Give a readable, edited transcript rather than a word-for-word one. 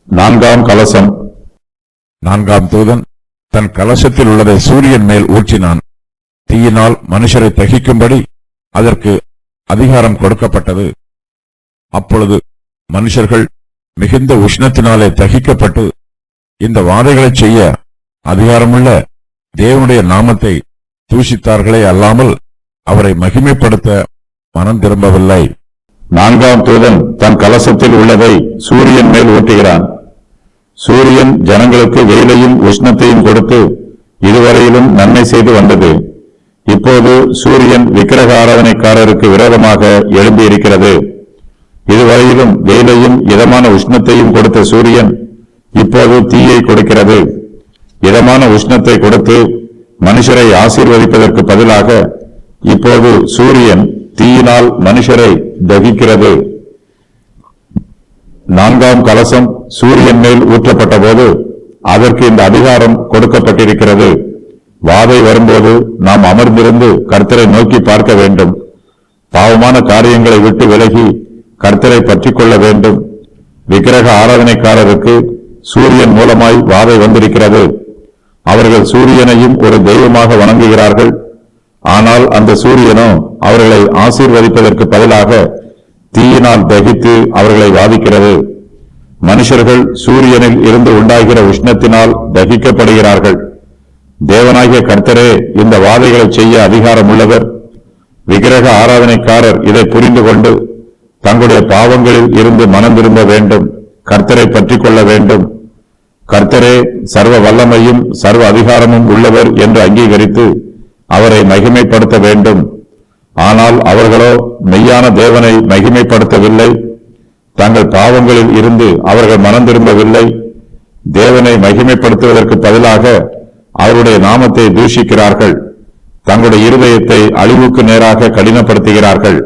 நான்காம் கலசம். நான்காம் தூதன் தன் கலசத்தில் உள்ளதை சூரியன் மேல் ஊற்றினான். தீயினால் மனுஷரை தகிக்கும்படி அதற்கு அதிகாரம் கொடுக்கப்பட்டது. அப்பொழுது மனுஷர்கள் மிகுந்த உஷ்ணத்தினாலே தகிக்கப்பட்டு இந்த வாதைகளைச் செய்ய அதிகாரமுள்ள தேவனுடைய நாமத்தை தூஷித்தார்களே அல்லாமல் அவரை மகிமைப்படுத்த மனம் திரும்பவில்லை. நான்காம் தூதன் தன் கலசத்தில் உள்ளதை சூரியன் மேல் ஊற்றுகிறான். சூரியன் ஜனங்களுக்கு வெயிலையும் உஷ்ணத்தையும் கொடுத்து இதுவரையிலும் நன்மை செய்து வந்தது. இப்போது சூரியன் விக்கிரக ஆராதனைக்காரருக்கு விரோதமாக எழும்பியிருக்கிறது. இதுவரையிலும் வெயிலையும் இதமான உஷ்ணத்தையும் கொடுத்த சூரியன் இப்போது தீயை கொடுக்கிறது. இதமான உஷ்ணத்தை கொடுத்து மனுஷரை ஆசீர்வதிப்பதற்கு பதிலாக இப்போது சூரியன் தீயினால் மனுஷரை தகிக்கிறது. நான்காம் கலசம் சூரியன் மேல் ஊற்றப்பட்ட போது அதற்கு இந்த அதிகாரம் கொடுக்கப்பட்டிருக்கிறது. வாதை வரும்போது நாம் அமர்ந்திருந்து கர்த்தரை நோக்கி பார்க்க வேண்டும். பாவமான காரியங்களை விட்டு விலகி கர்த்தரை பற்றிக் கொள்ள வேண்டும். விக்கிரக ஆராதனைக்காரருக்கு சூரியன் மூலமாய் வாதை வந்திருக்கிறது. அவர்கள் சூரியனையும் ஒரு தெய்வமாக வணங்குகிறார்கள். ஆனால் அந்த சூரியனோ அவர்களை ஆசீர்வதிப்பதற்கு பதிலாக தீயினால் தகித்து அவர்களை வாதிக்கிறது. மனுஷர்கள் சூரியனில் இருந்து உண்டாகிற உஷ்ணத்தினால் தகிக்கப்படுகிறார்கள். தேவனாகிய கர்த்தரே இந்த வாதைகளை செய்ய அதிகாரம் உள்ளவர். விக்கிரக ஆராதனைக்காரர் இதை புரிந்து கொண்டு தங்களுடைய பாவங்களில் இருந்து மனம் திரும்ப வேண்டும். கர்த்தரை பற்றிக் கொள்ள வேண்டும். கர்த்தரே சர்வ வல்லமையும் சர்வ அதிகாரமும் உள்ளவர் என்று அங்கீகரித்து அவரை மகிமைப்படுத்த வேண்டும். ஆனால் அவர்களோ மெய்யான தேவனை மகிமைப்படுத்தவில்லை. தங்கள் பாவங்களில் இருந்து அவர்கள் மனம் திரும்பவில்லை. தேவனை மகிமைப்படுத்துவதற்கு பதிலாக அவருடைய நாமத்தை தூஷிக்கிறார்கள். தங்களுடைய இருதயத்தை அழிவுக்கு நேராக கடினப்படுத்துகிறார்கள்.